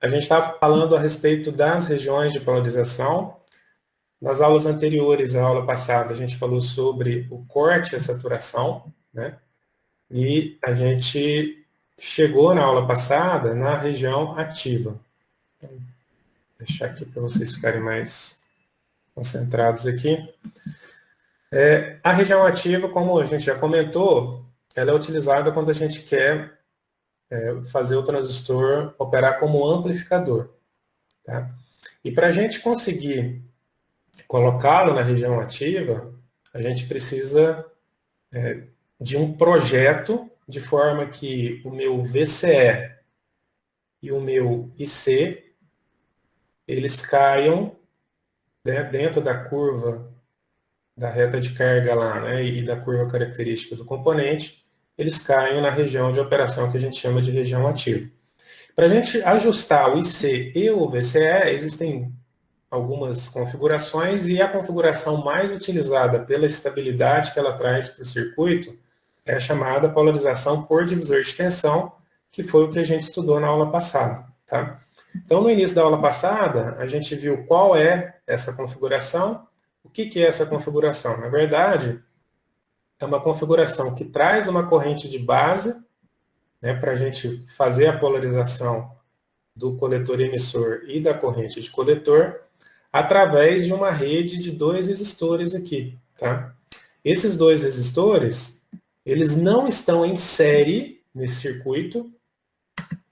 A gente estava falando a respeito das regiões de polarização. Nas aulas anteriores, a aula passada, a gente falou sobre o corte e a saturação, né? E a gente chegou na aula passada na região ativa. Vou deixar aqui para vocês ficarem mais concentrados aqui. A região ativa, como a gente já comentou, ela é utilizada quando a gente quer fazer o transistor operar como amplificador. Tá? E para a gente conseguir colocá-lo na região ativa, a gente precisa de um projeto de forma que o meu VCE e o meu IC eles caiam, né, dentro da curva da reta de carga lá, né, e da curva característica do componente, eles caem na região de operação que a gente chama de região ativa. Para a gente ajustar o IC e o VCE, existem algumas configurações, e a configuração mais utilizada pela estabilidade que ela traz para o circuito é a chamada polarização por divisor de tensão, que foi o que a gente estudou na aula passada. Tá? Então, no início da aula passada, a gente viu qual é essa configuração. O que é essa configuração? Na verdade, é uma configuração que traz uma corrente de base, né, para a gente fazer a polarização do coletor emissor e da corrente de coletor, através de uma rede de dois resistores aqui. Tá? Esses dois resistores, eles não estão em série nesse circuito.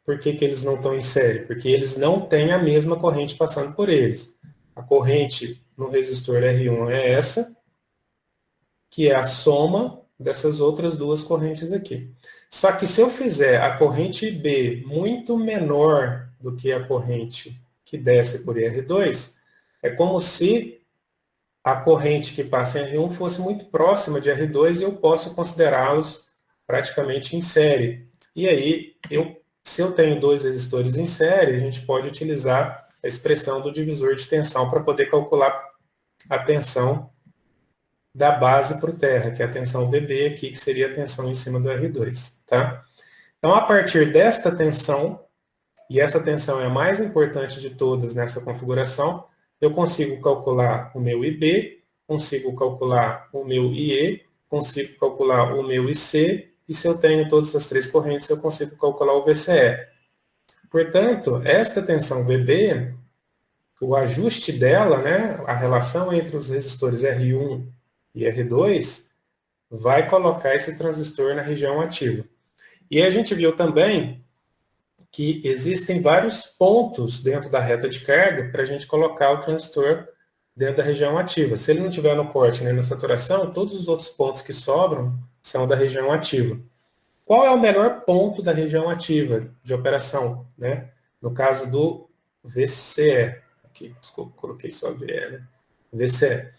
Por que eles não estão em série? Porque eles não têm a mesma corrente passando por eles. A corrente no resistor R1 é essa, que é a soma dessas outras duas correntes aqui. Só que se eu fizer a corrente B muito menor do que a corrente que desce por R2, é como se a corrente que passa em R1 fosse muito próxima de R2 e eu posso considerá-los praticamente em série. E aí, se eu tenho dois resistores em série, a gente pode utilizar a expressão do divisor de tensão para poder calcular a tensão da base para o terra, que é a tensão BB aqui, que seria a tensão em cima do R2. Tá? Então, a partir desta tensão, e essa tensão é a mais importante de todas nessa configuração, eu consigo calcular o meu IB, consigo calcular o meu IE, consigo calcular o meu IC, e se eu tenho todas as três correntes, eu consigo calcular o VCE. Portanto, esta tensão BB, o ajuste dela, né, a relação entre os resistores R1 e R2, vai colocar esse transistor na região ativa. E a gente viu também que existem vários pontos dentro da reta de carga para a gente colocar o transistor dentro da região ativa. Se ele não estiver no corte nem na saturação, todos os outros pontos que sobram são da região ativa. Qual é o melhor ponto da região ativa de operação? Né? No caso do VCE. Aqui, desculpa, coloquei só VE, né? VCE.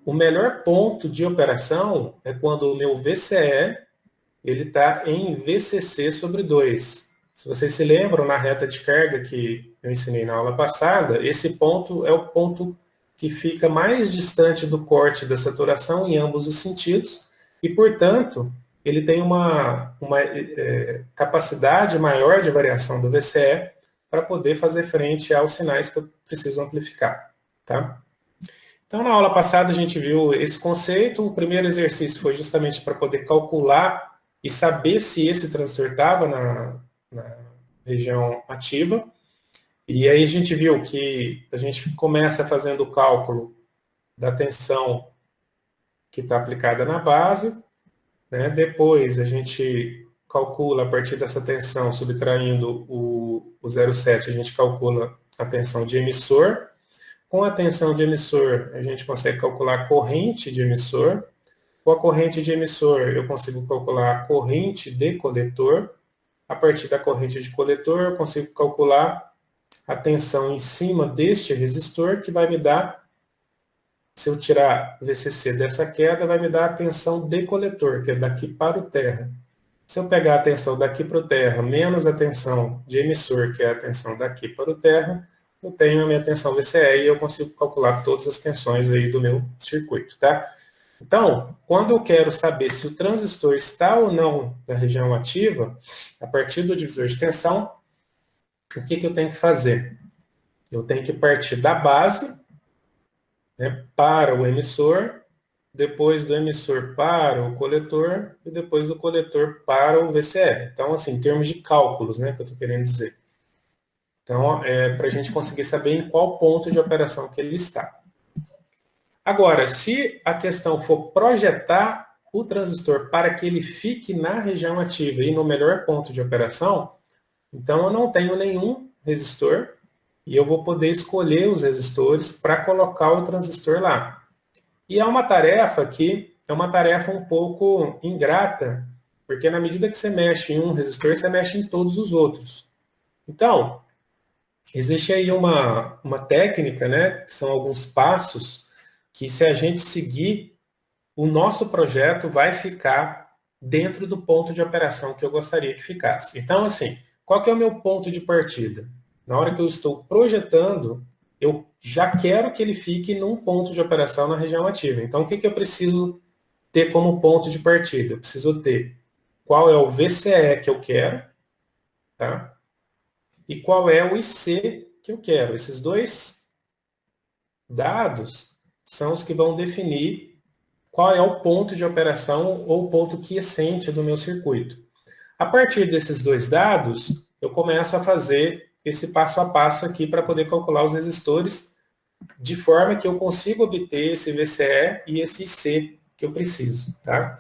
O melhor ponto de operação é quando o meu VCE está em VCC sobre 2. Se vocês se lembram, na reta de carga que eu ensinei na aula passada, esse ponto é o ponto que fica mais distante do corte da saturação em ambos os sentidos e, portanto, ele tem uma capacidade maior de variação do VCE para poder fazer frente aos sinais que eu preciso amplificar. Tá? Então, na aula passada, a gente viu esse conceito. O primeiro exercício foi justamente para poder calcular e saber se esse transistor estava na região ativa. E aí a gente viu que a gente começa fazendo o cálculo da tensão que está aplicada na base, né? Depois a gente calcula a partir dessa tensão, subtraindo o 0,7, a gente calcula a tensão de emissor. Com a tensão de emissor, a gente consegue calcular a corrente de emissor. Com a corrente de emissor, eu consigo calcular a corrente de coletor. A partir da corrente de coletor, eu consigo calcular a tensão em cima deste resistor, que vai me dar, se eu tirar VCC dessa queda, vai me dar a tensão de coletor, que é daqui para o terra. Se eu pegar a tensão daqui para o terra, menos a tensão de emissor, que é a tensão daqui para o terra, eu tenho a minha tensão VCE e eu consigo calcular todas as tensões aí do meu circuito, tá? Então, quando eu quero saber se o transistor está ou não na região ativa, a partir do divisor de tensão, o que eu tenho que fazer? Eu tenho que partir da base, né, para o emissor, depois do emissor para o coletor e depois do coletor para o VCR. Então, assim, em termos de cálculos, né, que eu estou querendo dizer. Então, para a gente conseguir saber em qual ponto de operação que ele está. Agora, se a questão for projetar o transistor para que ele fique na região ativa e no melhor ponto de operação, então eu não tenho nenhum resistor e eu vou poder escolher os resistores para colocar o transistor lá. E é uma tarefa que é uma tarefa um pouco ingrata, porque na medida que você mexe em um resistor, você mexe em todos os outros. Então, existe aí uma técnica, né, que são alguns passos, que se a gente seguir, o nosso projeto vai ficar dentro do ponto de operação que eu gostaria que ficasse. Então, assim, qual que é o meu ponto de partida? Na hora que eu estou projetando, eu já quero que ele fique num ponto de operação na região ativa. Então, o que eu preciso ter como ponto de partida? Eu preciso ter qual é o VCE que eu quero, tá? E qual é o IC que eu quero. Esses dois dados são os que vão definir qual é o ponto de operação ou o ponto quiescente do meu circuito. A partir desses dois dados, eu começo a fazer esse passo a passo aqui para poder calcular os resistores de forma que eu consiga obter esse VCE e esse IC que eu preciso, tá?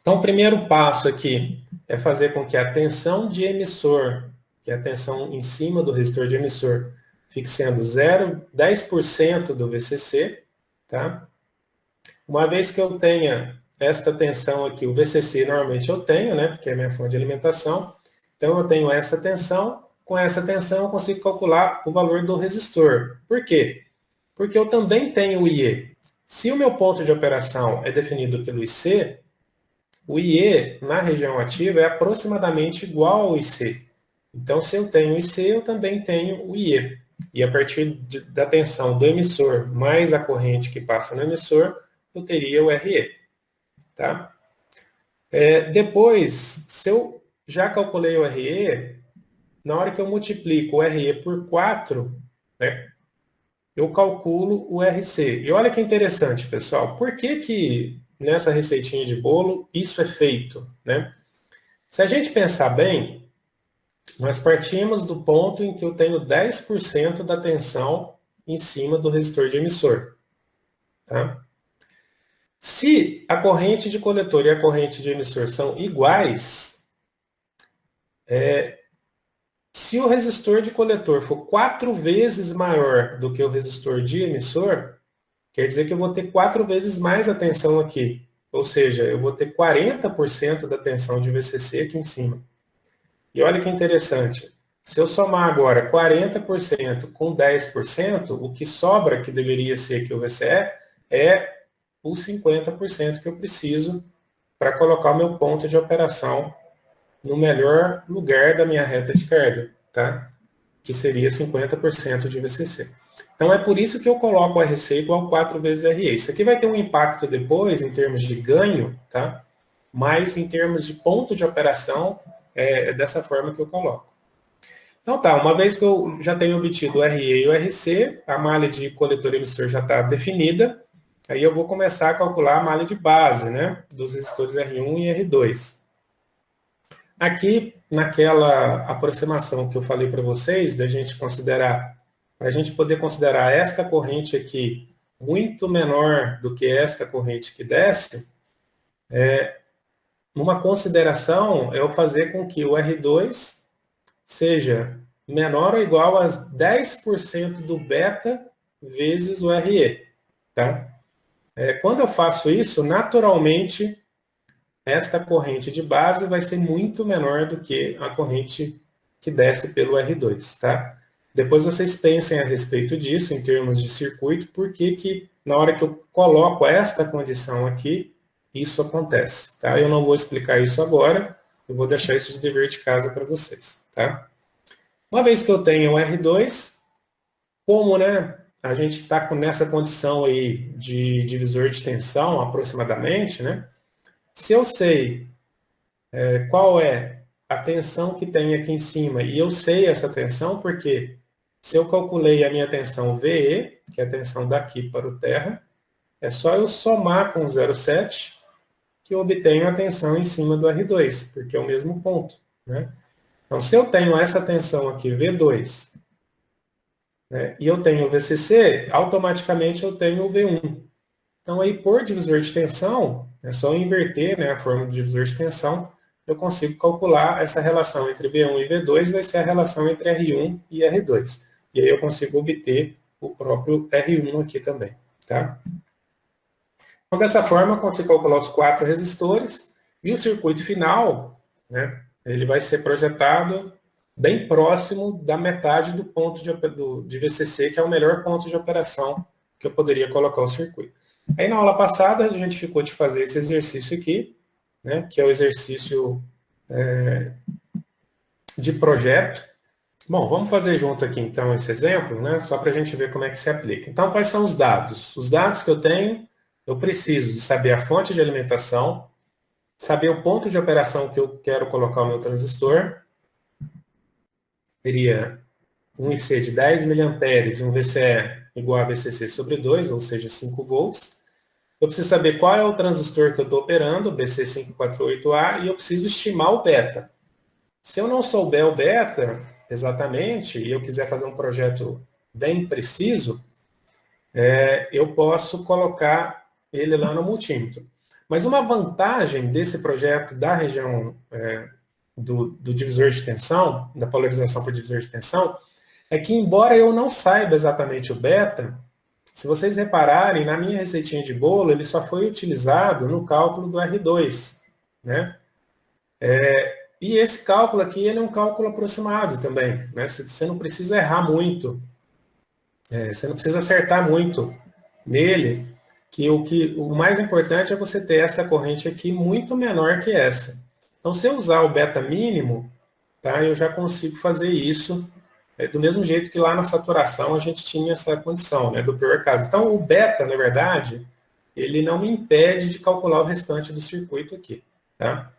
Então, o primeiro passo aqui é fazer com que a tensão de emissor, que é a tensão em cima do resistor de emissor, fique sendo 10% do VCC, tá? Uma vez que eu tenha esta tensão aqui, o VCC normalmente eu tenho, né, porque é a minha fonte de alimentação, então eu tenho essa tensão, com essa tensão eu consigo calcular o valor do resistor. Por quê? Porque eu também tenho o IE. Se o meu ponto de operação é definido pelo IC, o IE na região ativa é aproximadamente igual ao IC. Então, se eu tenho o IC, eu também tenho o IE. E a partir da tensão do emissor mais a corrente que passa no emissor, eu teria o RE. Tá? Depois, se eu já calculei o RE, na hora que eu multiplico o RE por 4, né, eu calculo o RC. E olha que interessante, pessoal. Por que nessa receitinha de bolo isso é feito? Né? Se a gente pensar bem, nós partimos do ponto em que eu tenho 10% da tensão em cima do resistor de emissor. Tá? Se a corrente de coletor e a corrente de emissor são iguais, se o resistor de coletor for 4 vezes maior do que o resistor de emissor, quer dizer que eu vou ter 4 vezes mais a tensão aqui. Ou seja, eu vou ter 40% da tensão de VCC aqui em cima. E olha que interessante. Se eu somar agora 40% com 10%, o que sobra, que deveria ser aqui o VCE, é os 50% que eu preciso para colocar o meu ponto de operação no melhor lugar da minha reta de carga, tá? Que seria 50% de VCC. Então, é por isso que eu coloco o RC igual 4 vezes RE. Isso aqui vai ter um impacto depois, em termos de ganho, tá? Mas em termos de ponto de operação, é dessa forma que eu coloco. Então tá, uma vez que eu já tenho obtido o RE e o RC, a malha de coletor e emissor já está definida, aí eu vou começar a calcular a malha de base, né? Dos resistores R1 e R2. Aqui, naquela aproximação que eu falei para vocês, da gente considerar, para a gente poder considerar esta corrente aqui muito menor do que esta corrente que desce, uma consideração é eu fazer com que o R2 seja menor ou igual a 10% do beta vezes o RE. Tá? Quando eu faço isso, naturalmente, esta corrente de base vai ser muito menor do que a corrente que desce pelo R2, tá? Depois vocês pensem a respeito disso, em termos de circuito, porque na hora que eu coloco esta condição aqui, isso acontece, tá? Eu não vou explicar isso agora, eu vou deixar isso de dever de casa para vocês, tá? Uma vez que eu tenho o R2, como, né, a gente está nessa condição aí de divisor de tensão, aproximadamente, né? Se eu sei qual é a tensão que tem aqui em cima. E eu sei essa tensão porque se eu calculei a minha tensão VE, que é a tensão daqui para o terra, é só eu somar com 0,7 que eu obtenho a tensão em cima do R2, porque é o mesmo ponto, né? Então, se eu tenho essa tensão aqui, V2, né, e eu tenho o VCC, automaticamente eu tenho o V1. Então, aí, por divisor de tensão, é só eu inverter, né, a fórmula do divisor de tensão, eu consigo calcular essa relação entre V1 e V2, vai ser a relação entre R1 e R2. E aí eu consigo obter o próprio R1 aqui também, tá? Então, dessa forma, eu consigo calcular os 4 resistores e o circuito final, né, ele vai ser projetado bem próximo da metade do ponto de VCC, que é o melhor ponto de operação que eu poderia colocar o circuito. Aí, na aula passada, a gente ficou de fazer esse exercício aqui, né, que é o exercício de projeto. Bom, vamos fazer junto aqui, então, esse exemplo, né, só para a gente ver como é que se aplica. Então, quais são os dados? Os dados que eu tenho, eu preciso de saber a fonte de alimentação, saber o ponto de operação que eu quero colocar o meu transistor, seria um IC de 10 mA e um VCE igual a VCC sobre 2, ou seja, 5 volts. Eu preciso saber qual é o transistor que eu estou operando, o BC548A, e eu preciso estimar o beta. Se eu não souber o beta exatamente, e eu quiser fazer um projeto bem preciso, eu posso colocar ele lá no multímetro. Mas uma vantagem desse projeto da região do divisor de tensão, da polarização por divisor de tensão, é que embora eu não saiba exatamente o beta, se vocês repararem, na minha receitinha de bolo, ele só foi utilizado no cálculo do R2, né? E esse cálculo aqui, ele é um cálculo aproximado também, né? Você não precisa errar muito, você não precisa acertar muito nele, que o mais importante é você ter essa corrente aqui muito menor que essa. Então, se eu usar o beta mínimo, tá, eu já consigo fazer isso do mesmo jeito que lá na saturação a gente tinha essa condição, né, do pior caso. Então, o beta, na verdade, ele não me impede de calcular o restante do circuito aqui. Tá?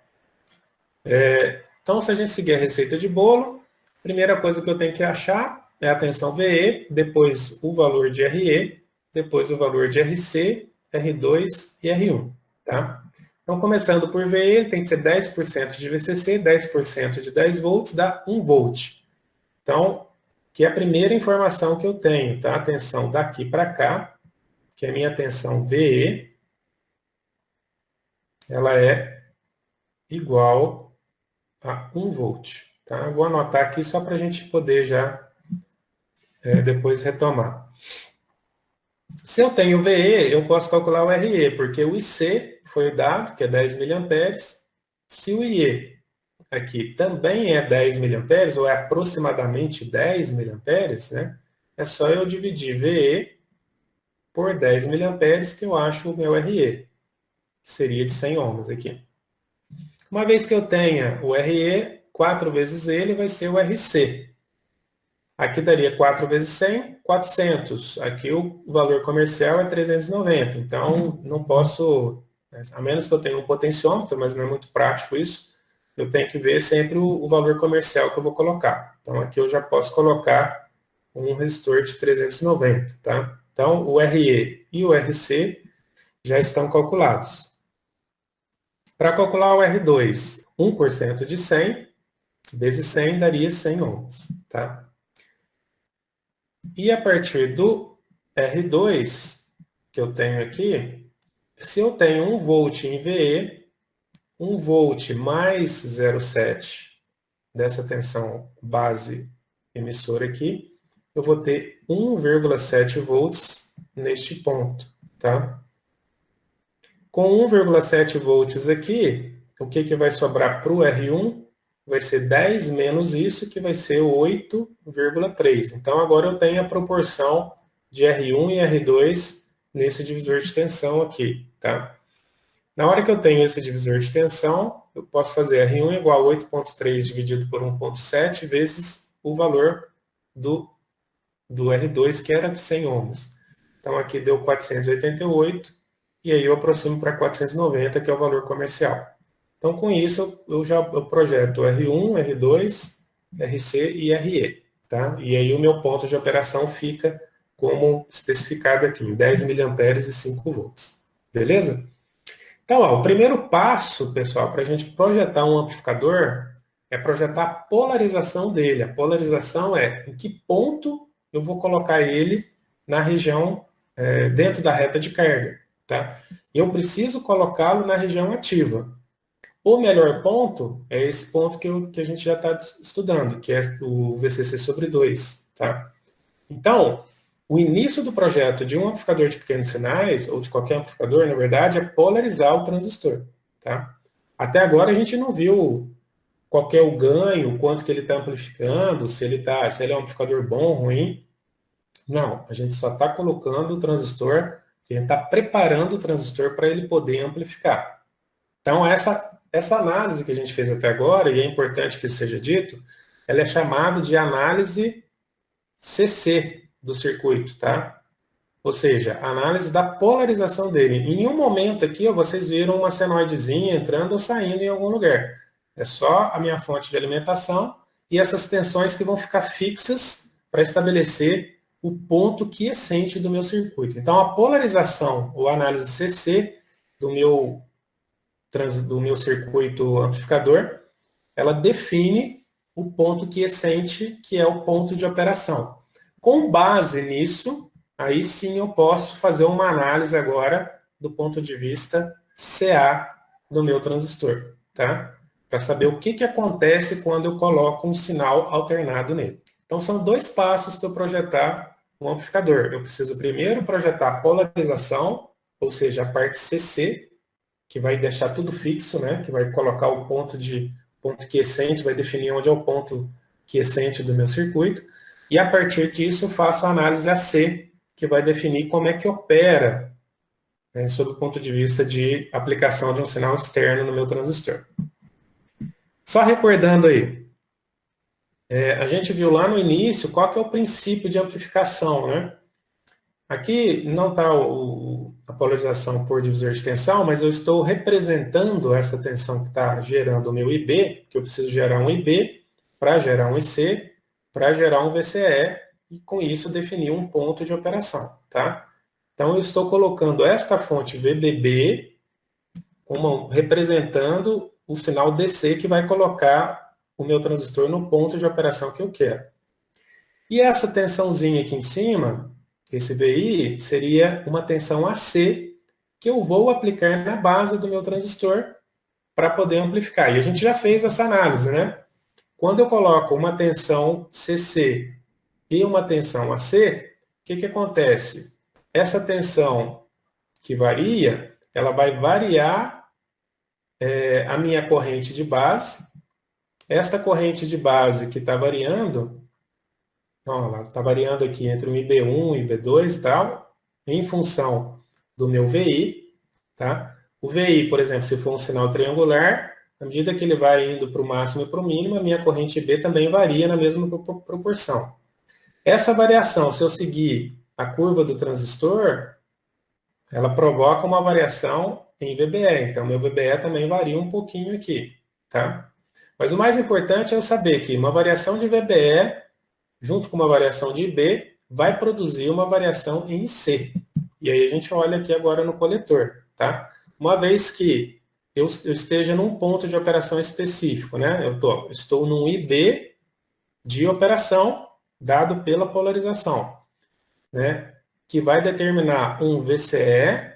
Então, se a gente seguir a receita de bolo, a primeira coisa que eu tenho que achar é a tensão VE, depois o valor de RE, depois o valor de RC, R2 e R1. Tá? Então, começando por VE, ele tem que ser 10% de VCC, 10% de 10 volts, dá 1 volt. Então, que é a primeira informação que eu tenho, tá? A tensão daqui para cá, que é a minha tensão VE, ela é igual a 1 volt. Tá? Eu vou anotar aqui só para a gente poder já depois retomar. Se eu tenho VE, eu posso calcular o RE, porque o IC foi o dado, que é 10 mA. Se o IE aqui também é 10 mA, ou é aproximadamente 10 mA, né? É só eu dividir VE por 10 mA, que eu acho o meu RE, que seria de 100 ohms aqui. Uma vez que eu tenha o RE, 4 vezes ele vai ser o RC. Aqui daria 4 vezes 100, 400. Aqui o valor comercial é 390. Então, não posso, a menos que eu tenha um potenciômetro, mas não é muito prático isso, eu tenho que ver sempre o valor comercial que eu vou colocar. Então, aqui eu já posso colocar um resistor de 390. Tá? Então, o RE e o RC já estão calculados. Para calcular o R2, 1% de 100 vezes 100 daria 100 ohms. Tá? E a partir do R2, que eu tenho aqui, se eu tenho 1 volt em VE, 1 volt mais 0,7 dessa tensão base emissora aqui, eu vou ter 1,7 volts neste ponto. Tá? Com 1,7 volts aqui, o que vai sobrar para o R1? Vai ser 10 menos isso, que vai ser 8,3. Então, agora eu tenho a proporção de R1 e R2 nesse divisor de tensão aqui. Tá? Na hora que eu tenho esse divisor de tensão, eu posso fazer R1 igual a 8,3 dividido por 1,7 vezes o valor do R2, que era de 100 ohms. Então, aqui deu 488, e aí eu aproximo para 490, que é o valor comercial. Então, com isso, eu projeto R1, R2, RC e RE. Tá? E aí o meu ponto de operação fica como especificado aqui, 10 mA e 5 volts. Beleza? Então, ó, o primeiro passo, pessoal, para a gente projetar um amplificador é projetar a polarização dele. A polarização é em que ponto eu vou colocar ele na região dentro da reta de carga. Tá? Eu preciso colocá-lo na região ativa. O melhor ponto é esse ponto que a gente já está estudando, que é o VCC sobre 2. Tá? Então, o início do projeto de um amplificador de pequenos sinais, ou de qualquer amplificador, na verdade, é polarizar o transistor. Tá? Até agora a gente não viu qual é o ganho, quanto que ele está amplificando, se ele é um amplificador bom ou ruim. Não, a gente só está colocando o transistor, a gente está preparando o transistor para ele poder amplificar. Então, essa análise que a gente fez até agora, e é importante que isso seja dito, ela é chamada de análise CC do circuito, tá? Ou seja, análise da polarização dele. Em um momento aqui, ó, vocês viram uma senoidezinha entrando ou saindo em algum lugar. É só a minha fonte de alimentação e essas tensões que vão ficar fixas para estabelecer o ponto quiescente do meu circuito. Então, a polarização, ou análise CC do meu circuito amplificador, ela define o ponto quiescente, que é o ponto de operação. Com base nisso, aí sim eu posso fazer uma análise agora do ponto de vista CA do meu transistor, tá? Para saber o que acontece quando eu coloco um sinal alternado nele. Então, são dois passos para eu projetar um amplificador. Eu preciso primeiro projetar a polarização, ou seja, a parte CC, que vai deixar tudo fixo, né? Que vai colocar o ponto quiescente, vai definir onde é o ponto quiescente do meu circuito. E a partir disso, eu faço a análise AC, que vai definir como é que opera, né, sob o ponto de vista de aplicação de um sinal externo no meu transistor. Só recordando aí, a gente viu lá no início qual que é o princípio de amplificação, né? Aqui não está a polarização por divisor de tensão, mas eu estou representando essa tensão que está gerando o meu IB, que eu preciso gerar um IB para gerar um IC, para gerar um VCE, e com isso definir um ponto de operação. Tá? Então eu estou colocando esta fonte VBB representando o sinal DC que vai colocar o meu transistor no ponto de operação que eu quero. E essa tensãozinha aqui em cima, esse VI, seria uma tensão AC que eu vou aplicar na base do meu transistor para poder amplificar. E a gente já fez essa análise, né? Quando eu coloco uma tensão CC e uma tensão AC, o que acontece? Essa tensão que varia, ela vai variar a minha corrente de base. Esta corrente de base que está variando, ela está variando aqui entre um IB1 e IB2 e tal, em função do meu VI. Tá? O VI, por exemplo, se for um sinal triangular, à medida que ele vai indo para o máximo e para o mínimo, a minha corrente IB também varia na mesma proporção. Essa variação, se eu seguir a curva do transistor, ela provoca uma variação em VBE. Então, meu VBE também varia um pouquinho aqui. Tá? Mas o mais importante é eu saber que uma variação de VBE, junto com uma variação de IB, vai produzir uma variação em IC. E aí a gente olha aqui agora no coletor. Tá? Uma vez que eu esteja num ponto de operação específico, né? Eu estou num IB de operação dado pela polarização, né? Que vai determinar um VCE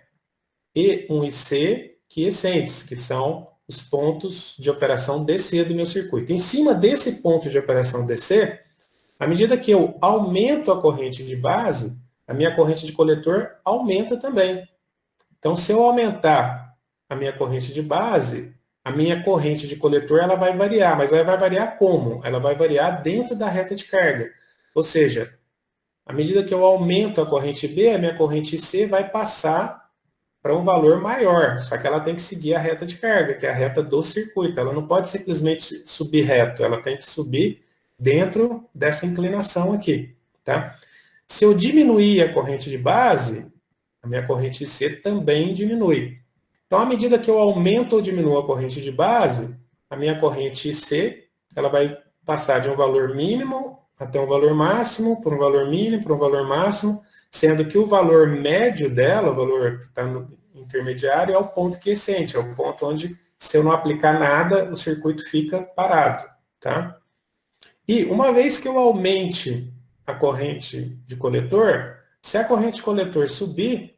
e um IC quiescentes, que são os pontos de operação DC do meu circuito. Em cima desse ponto de operação DC, à medida que eu aumento a corrente de base, a minha corrente de coletor aumenta também. Então, se eu aumentar a minha corrente de base, a minha corrente de coletor ela vai variar, mas ela vai variar como? Ela vai variar dentro da reta de carga. Ou seja, à medida que eu aumento a corrente B, a minha corrente C vai passar para um valor maior, só que ela tem que seguir a reta de carga, que é a reta do circuito. Ela não pode simplesmente subir reto, ela tem que subir dentro dessa inclinação aqui. Tá? Se eu diminuir a corrente de base, a minha corrente C também diminui. Então, à medida que eu aumento ou diminuo a corrente de base, a minha corrente IC, ela vai passar de um valor mínimo até um valor máximo, por um valor mínimo, por um valor máximo, sendo que o valor médio dela, o valor que está no intermediário, é o ponto quiescente, é o ponto onde, se eu não aplicar nada, o circuito fica parado. Tá? E uma vez que eu aumente a corrente de coletor, se a corrente de coletor subir,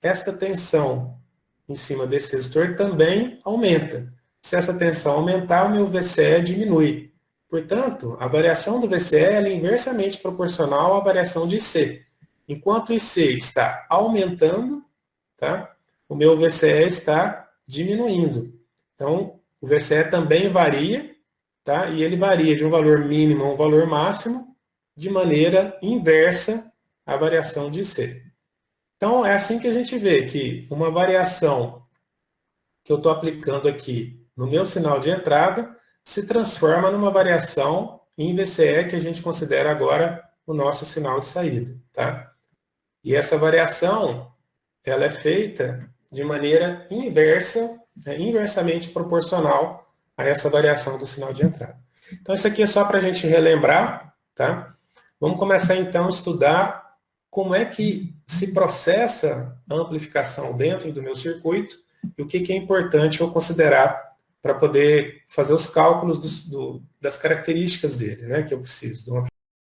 esta tensão em cima desse resistor também aumenta. Se essa tensão aumentar, o meu VCE diminui. Portanto, a variação do VCE é inversamente proporcional à variação de IC. Enquanto o IC está aumentando, tá? O meu VCE está diminuindo. Então, o VCE também varia, tá? E ele varia de um valor mínimo a um valor máximo, de maneira inversa à variação de IC. Então, é assim que a gente vê que uma variação que eu estou aplicando aqui no meu sinal de entrada se transforma numa variação em VCE, que a gente considera agora o nosso sinal de saída. Tá? E essa variação ela é feita de maneira inversa, inversamente proporcional a essa variação do sinal de entrada. Então, isso aqui é só para a gente relembrar. Tá? Vamos começar, então, a estudar como é que se processa a amplificação dentro do meu circuito e o que é importante eu considerar para poder fazer os cálculos das características dele, né, que eu preciso.